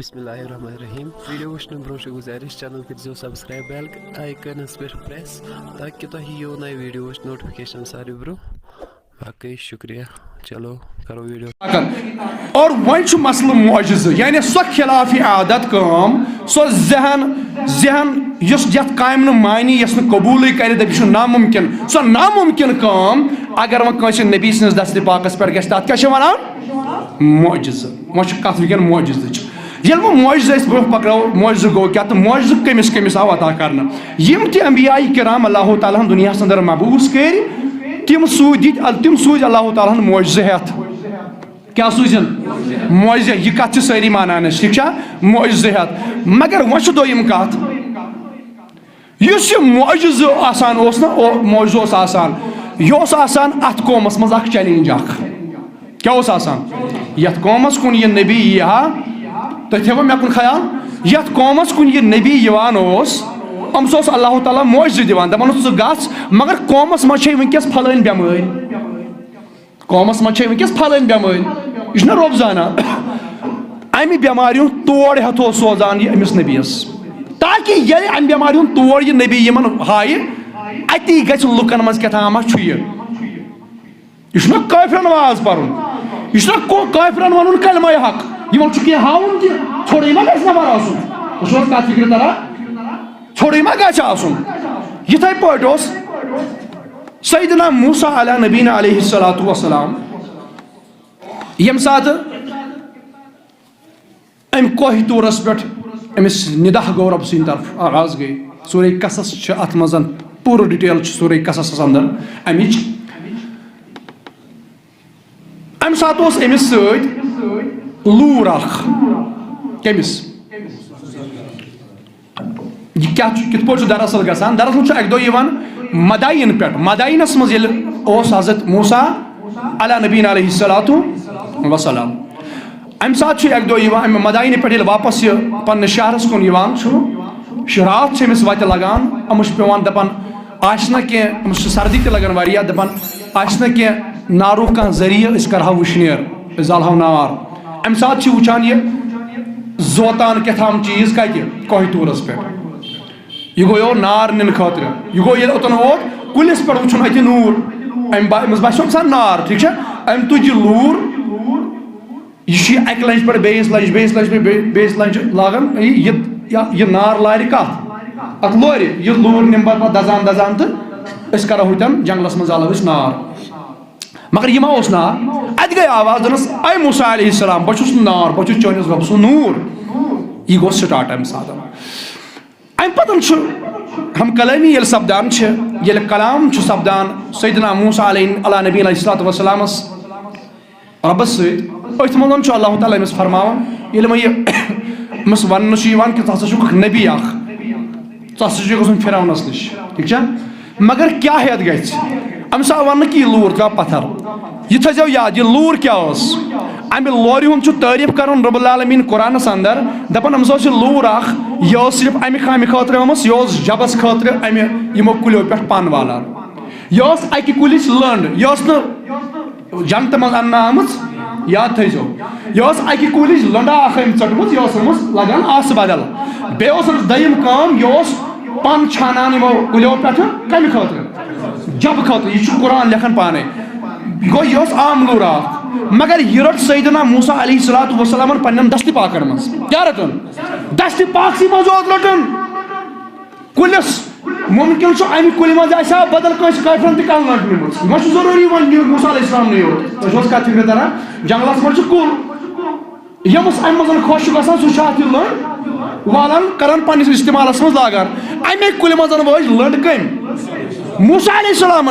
बिस्मिल्लाहिर्रहमानिर्रहीम video वुचन bro गुजारिश channel कर सब्सक्राइब बेल आइकनस पे प्रेस ताकि तुम यो नए वीडियो नोटिफिकेशन सारे ब्रोह बाकी शुक्रिया। चलो करो वीडियो और वह मसल मोजिज़ यानी सो खिलाफ आदत कम सो जहन यथ काम मानी यस कबूल कर दप नामुमकिन सो नामुमकिन कम अगर वह कंस नबी सस दस्त पाकस पे गि तथ क्या वन मोजिज़ वह कत वह मोजिज़ ये वो मोजिज़ ब्रोह पकड़ो मोजिज़ गो क्या तो मोजिज़ कमिस कमिस आव अता कर अम्बिया किराम अल्लाह ताला दुनिया अंदर मबूस कर तम सूज अल्लाह ताला मोजिज़ हेत क्या सूजन मोजिज़ यह कत सारी मानान ठीक मोजिज़ हेत मगर वह दोयम कत मोजिज़ आसान मोजिज़ आसान यह आसान अत कौमस मज चैलेंज क्या यथ कौमस कुन यह नबी यह तुम थो मे कुन ख्याल यथ कौमस कुन यह नबी अम्स अल्लाह ताला मोजिज़ दिवान दपान ज गस मगर कौमस मज वनकस फलान बेमारी कौमस मज वनकस फलान बेमारी यह रब जाना अमि बेमारियों तोड़ हेतो सोजान यह अमिस नबीस ताकि ये अमि बेमारियों तोड़ यह नबी यमन हाय अति गछ लुकन मज क्या यह काफिरन वाज पर्न यह काफिरन वन कलमा हक यमन कह हाउन कि छोड़े मा गछ नफर आसन कत फिक्र तरा छोड़े मा गछ आसन यिथै पट सैयदना मूसा अला नबीना अलैहिस्सलातु वस्सलाम यम साथ अम कोह तूरस पे अमिस निदाह गौ रब सिंद तरफ आगाज गई सूरह कसस अत मज पूरा डिटेल सूरह कसस अंदर अमिच अम सात अमिस लूर कमिस क्या कित पे दरअसल गसान दरअसल अक दो मदाइन पे मदाइनस मज हजरत मूसा अला नबीन अलैहिस्सलातु वस्सलाम अम सात अक दो मदाइन पे वापस पन्न शहरस कुन रात अमिस वत लगान अमस पेवान दपान आशना कह सर्दी तगन वारिया दपान आशना कह नारू कह जरिए करहा वुशनेर जालहा नार अम सात वुचान यह जोतान कथाम चीज कत कोह तूरस पे यह गो नार nin खतर यह गो ये ओतन वोत कुलिस पे वुचन अत नूर अमस बासो सा नार ठीक अम तुज लूर यह अक लंज पे बेस लंज बेस लंज लागन यह नार लार कत अत लोर यह लूर निम पे दजान दजान तो करो हुतन जंगलस मज अलग नार मगर यह मा नार अत गई आवाज दनस ऐ मूसा अलैहिस्सलाम बहुत नार बहुत चनिस रब सो नूर यह गो स्टार्ट अम सात अम पतन हम कलामी ये सपदान ये कलाम सपदान सैयदना मूसा अला नबी अलैहिस्सलातु वस्सलामस रबस सत मन अल्लाह ताला अमिस फरमावन ये अमिस वन कि सा छुक नबी गन फिरौनस नश ठीक मगर क्या हेत गस अम्स आव वन कि लूर का पत्थर यह थो याद यह लूर क्या अमि लोर हुंद तारीफ कर रब्बुल आलमीन कुरानस अंदर दपान अम्स लूर यह सिर्फ अमि कामि खतर यह जबस खतर अमि यमो कुलियों पे पन वालान यह अकि कुलिच लंड यह जंत मज अन्न आम याद थो यह अकि कुलिच लंडा चटमुत यह लगान आस बदल बे दयम काम यह पन छानान यमो कुलियों पे कमि खतर जब खतर यह कुरान लेखन पाने गो यह आम लूर मगर यह रट सैयदना मूसा अलैहिस्सलातु वस्सलाम पन्न दस्त पाकन मज क्या रटन दस्त पाक मज रटन कुलिस मुमकिन अमि कुल मज बदल कस काफिरन तह कल रटन वह जरूरी वन मूसा अलैहिस्सलाम नहीं कत फिक्र तरा जंगलस मज कुल यमस अमि मज खुश गसान सह लंड वालान करान पन्निस इस्तेमालस मज लागान अमे कुल मज वज लंड कम मूसा अलैहिस्सलाम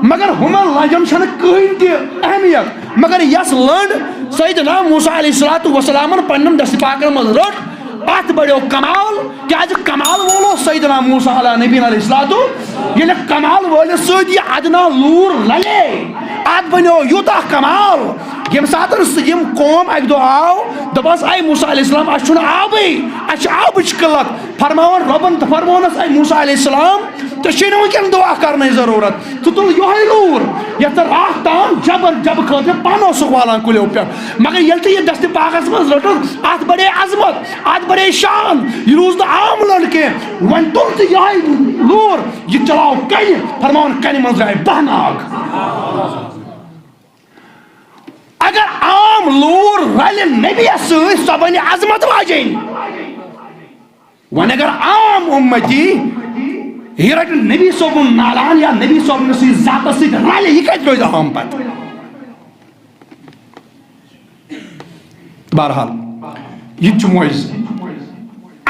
मगर हुमन लंजन कहीं अहमियत मगर यस लंड सैयदना मूसा अलैहिस्सलातु वस्सलाम पन्नन दस्त पाकन मज रट अत बड़ो कमाल क्या कमाल वोलो सैयदना मूसा अला नबी अलैहिस्सलातु ये कमाल वोल सदी अदना लूर लले अत बनो यूता कमाल यम सात कौम अक दो आव दपास आई मूसा अलैहिस्सलाम अ आबे आबच किल्लत फरमावन रबन तो फरमावनस आई मूसा अलैहिस्सलाम तो वनकन दुआ करने जरूरत तो तुल ये लूर ये रात ताम जब खतर पन वालान कुलियों पे मगर ये दस्त पाकस मज रटन अत बड़े अजमत परेशान यह रूज ना आम लड़के वन तुल तो यह लूर यह चलाओ कन फरमान कन मज राय बहनाग अगर आम लूर रल नबी सह बन अजमत वाजन वन अगर आम उम्मती यह रट नबी सोबन नालान या नबी सोबन जात रल यह कत रोज आम पत बहरहाल यह मोज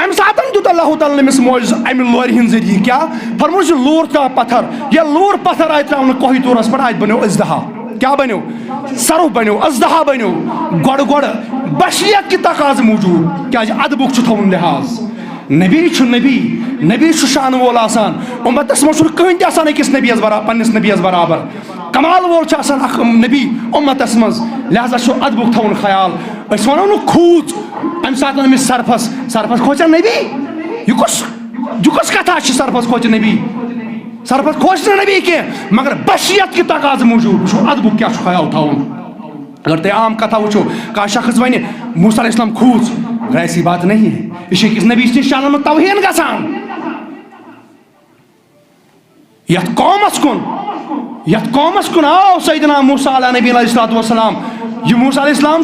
अम सात दुत अल्लाह ताला नमिस मोज अमि लोर हिंद जरिए क्या फरमो लूर ता पत्थर या लूर पत्थर आय त्रावन कोही तूरस पर आज बनो अजदहा क्या बनो सरु बनो अजदहा बनो गड़ गड़ बशरियत की तकाज मौजूद क्या अदबुक थवन लिहाज नबी नबी नबी शान वोल आसान उम्मतस मज कहन तक अकिस नबीस बराबर पन्निस नबीस बराबर कमाल वोल नबी उम्मतस मज लिहाजा अदबुक थवन ख्याल वनो न खूच अम सात अमिस सरफस सरफस खोचा नबी यह कस कथा सरफस खोच नबी सरफस खोच नबी कह मगर बशरियत की तकाज मौजूद अदबुक क्या ख्याल थवन अगर तुम आम कथा वो कह शख्स वन मूसा अलैहिस्सलाम खूच ऐसी बात नहीं है यह किस नबी निश शान में तवहीन गसान यथ कौमस कुन आओ सैयदना मूसा अला नबी अलैहिस्सलातु वस्सलाम यह मूसा अलैहिस्सलाम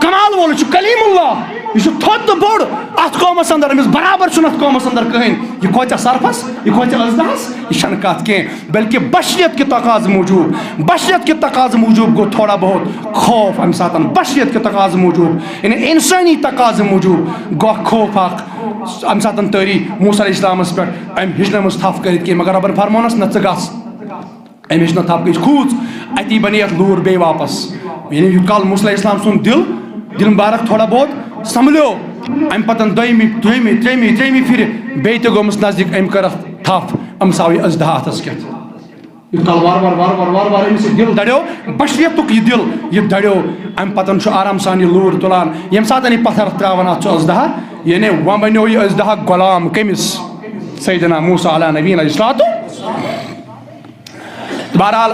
कमाल वोल कलीमुल्लाह यह थोद तो बोड़ अत कौमस अंदर अमिस बराबर अत कौमस अंदर कहन यह खोचा सरफस यह खोचा अजदहस यह कत कह बल्कि बशरियत के तकाज मूजूब बशरियत के तकाज मूजूब गो थोड़ा बहुत खौफ अम सात बशरियत के तकाज मूजूब यानी इंसानी तकाज मूजूब गो खौफ अम सात तरी मूसा अलैहिस्सलामस पे अम हिजनमस थफ कर मगर रबन फरमोनस न गस अम हिजन थफ गई खूच अति बन लूर बे वापस यानी कल मूसा अलैहिस्सलाम सुन दिल मुबारक थोड़ा बहुत संभलो अम पतन दोमी त्रेमी फिर बे गोमस नजदीक अम कर थफ अम साव अजदहा अथस क्या कल वार वार वार वार वार वार अमिस दिल दड़ो बशरियत यह दिल दड़ो अम पतन आराम सान यह लूर तुलान यम सात पत्थर त्रावन अत अजदहा यानी वह बनो यह अजदहा गुलाम कमिस सैयदना मूसा अला नबी अलैहिस्सलातु बहरहाल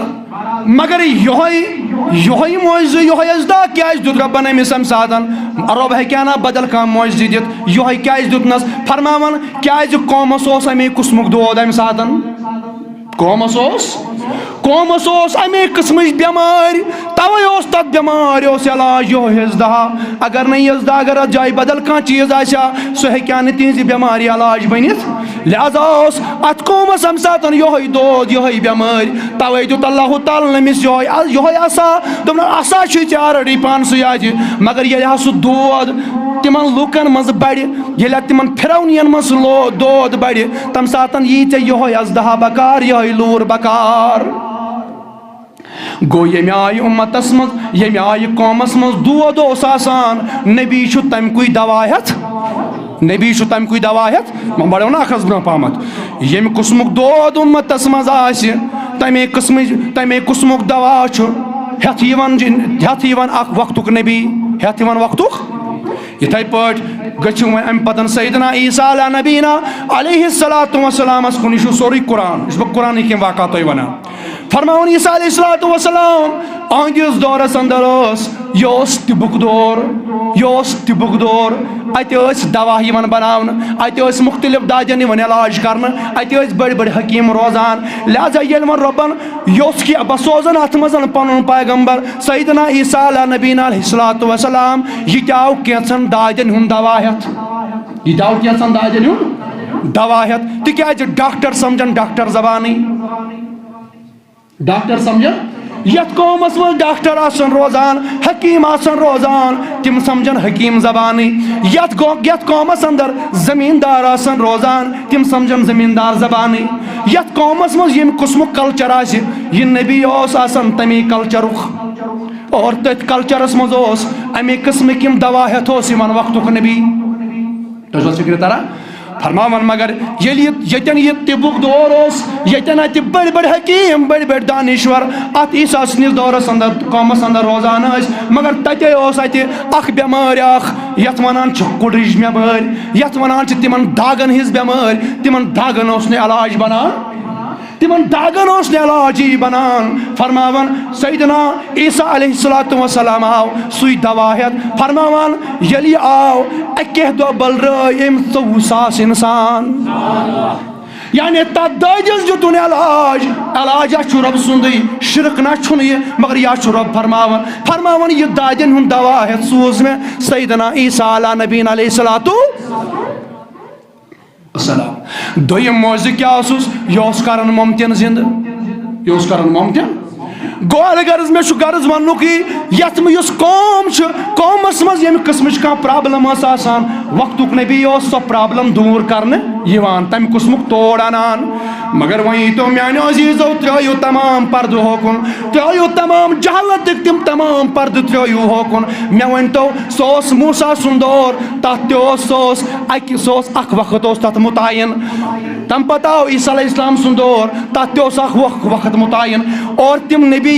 मगर यही मोज़ यही अजदा क्या दुत रब्बन अमिस अम सातन रब हेक्या ना बदल कह मोज़ दित यही क्या दुतनस फरमावन क्या कौमस अमे कुस्मुक दोद अम सातन कौमस अमे किस्म बेमार तवे तथ बेमार इलाज यह अजदहा अगर नहीं अजदा अगर अत जाए बदल कह चीज आशा सह हेक्या न तिहज बेमार इलाज बनित लिहाजा अत कौमस अम सातन यही दोद यही बेमार तवे दुत अल्लाह ताला नमिस यही असा दोपन असा ऑलरेडी पान सह मगर ये सह दोद तिमन लूकन मज बड़ ये तिमन फिरौनियन मज दोद बड़ तम सातन यी यही अजदहा बकार यही लूर बकार गो यम आय उम्मतस मज यम आय कौमस मज दोद आसान नबी तमकुई दवा हेत नबी तमकुई दवा हेत बड़ो ना अखस ब्रोह पहमत यम कुस्मुक दोद उम्मतस मज तमे कुस्मुक दवा हेत वक्तुक नबी हेत वक्तुक इथे पट गु अम पतन सैयदना ईसा अला नबीना अलैहिस्सलातु वस्सलामस कुन सोरी कुरान बह कुरान कम वाक़ा तुम वन फरमावन ईसा अलैहिस्सलातु वस्सलाम अहंदिस दौरस अंदर यह तिबुक दौर अत दवा बनावन अत मुख्तलिफ दादन इलाज कर अत बड़ बड़ हकीम रोजान लिहाजा ये रबन योस कि बह सोजन अत मज पन पैगम्बर सैयदना ईसा अला नबीना अलैहिस्सलातु वस्सलाम यह आव कैंसन दादन हुन दवा हेत यह आव कैंसन दादन हुन दवा हेत तिक्याज डॉक्टर समझन डॉक्टर जबानी डॉक्टर समझन यथ कौमस मज डॉक्टर आसन रोजान हकीम आसन रोजान तिम समझन हकीम जबानी यथ कौमस अंदर जमींदार आसन रोजान तिम समझन जमींदार जबानी यथ कौमस मज यम कुस्मुक कल्चर आसि यह नबी आसन तमी कल्चरुक और तथ कल्चरस मज अमे किस्म किम दवा हेत वक्तुक नबी तो फिक्र तरा फरमावन मगर यतन यह तिबुक दौर यतन अत बड़ बड़ हकीम बड़ बड़ दानिश्वर अत ईसा सनिस दौरस अंदर कौमस अंदर रोजान मगर तते अख बेमार यथ वनान कुड्रिज बेमार यथ वनान तिमन दागन हिज बेमार तिमन दागन इलाज बनान तिमन दागन ओस इलाजी बनान फरमावन सैयदना ईसा अलैहिस्सलातु वस्सलाम आव सुई दवा हेत फरमावन यली आव अके दो बलर एम 24,000 इंसान यानी तदिस जुतुन इलाज रब सुंद शिरक ना मगर यह रब फरमावन यह दादन हूं दवा है सूज में सैयदना ईसा अला नबीन अलैहिस्सलातु वस्सलाम दोयम मौजू क्या यह करन मुमकिन जिंद यह करन मुमकिन गो गर्ज मे गर्ज वन यथ कौमस मज यम किस्म प्रॉब्लम वक्तुक नबी सो प्रॉब्लम दूर करने तम किस्मुक तोड़ अनान मगर वही तो म्यानो अजीजो त्रो तमाम पर्द होकुन त्रो तमाम जहालत तम तमाम पर्द त्रो होकुन मे वन तो सोस मूसा सुंदोर तथ सोस अख वक्त तथ मुतायन तम पता ईसा अलैहिस्सलाम सुंदोर तथ वक्त मुतायन और तिम नबी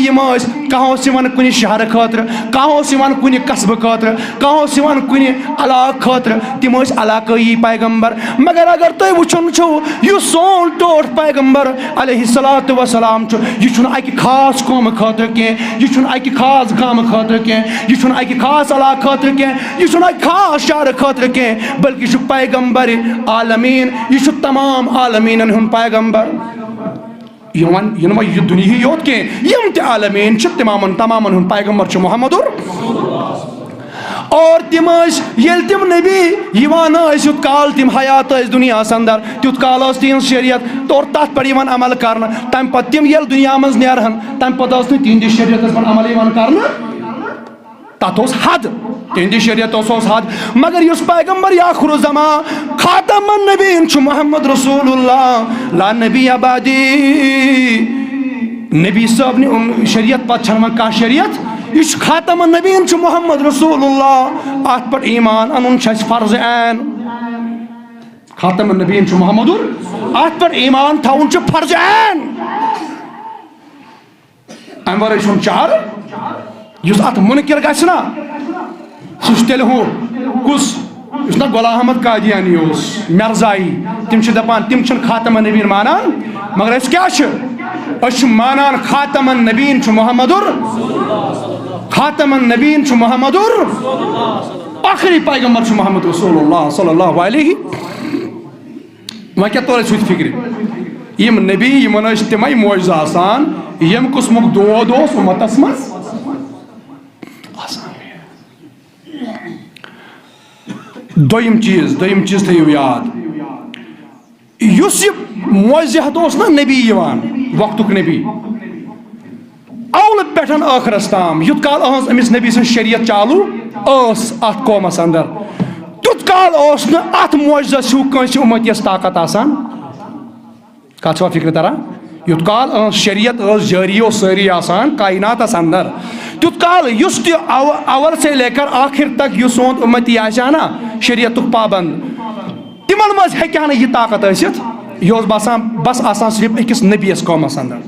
कह कुन शहर खतर कह कुन कस्ब खतर कह कुन इलाक खतर तिम इलाकई पैगम्बर मगर अगर तुम वुचन यह सोन टोट पैगम्बर अलैहिस्सलातु वस्सलाम यह अकि खास कौम खतर कह यह अकि खास गाम खतर कह यह अकि खास इलाक खतर कह यह अकि खास शहर खतर कह बल्कि यह पैगम्बर आलमीन यह तमाम आलमीन हुंद पैगम्बर यह दुनिया योत कह यम ते आलमीन तमामन हुंद पैगम्बर मोहम्मदुर और तिम नबी युत काल तिम हयात दुनिया अंदर तुत काल तिहन शरीयत और तथ पे अमल कर तम पे तिम दुनिया मज नेरहन तम पे तिहद शरीयत अमल कर तथ हद तिहद शरीयत हद मगर उस पैगम्बर आखिर ज़मा खातमुन नबीन मोहम्मद रसूलुल्लाह ला नबी आबादी नबी सब शरीयत पे कह शरीयत यह खातमुन नबीन मोहम्मद रसूलुल्लाह अत पे ईमान अन फर्ज ऐन खातमुन नबीन मोहम्मदुर अत पे ईमान थवन फर्ज ऐन अम वर चार अत मुनकिर गस ना तेल हूँ कुस ना गुलाम अहमद कादियानी मिर्जाई तिम दपान तिम खातमुन नबीन मानान मगर क्या मानान खातमुन नबीन मोहम्मदुर खातमुन नबीन मोहम्मदुर आखिरी पैगम्बर मोहम्मद रसूलुल्लाह सल्लल्लाहु अलैहि वह क्या तोर फिक्र यम नबी यमन तमें मोजा आसान यम किस्मुक दोद उम्मतस मज दोयम चीज थो याद मोजहत ना नबी वक्तुक नबी अवल पे आखिरस ताम युत काल अमिस नबी सं शरीयत चालू अत कौमस अंदर तुत काल अत मोजस कंस उम्मतियस ताकत आसान कत फिक्र तरान युत काल शरीयत जारी सारी आसान कायनातस अंदर तुत काल अवल से लेकर आखिर तक यह सोन उम्मती आना शरीयत पाबंद तिमन मज हेक्या यह ताकत यह बसान बस आसान सिर्फ अकिस नबीस कौमस अंदर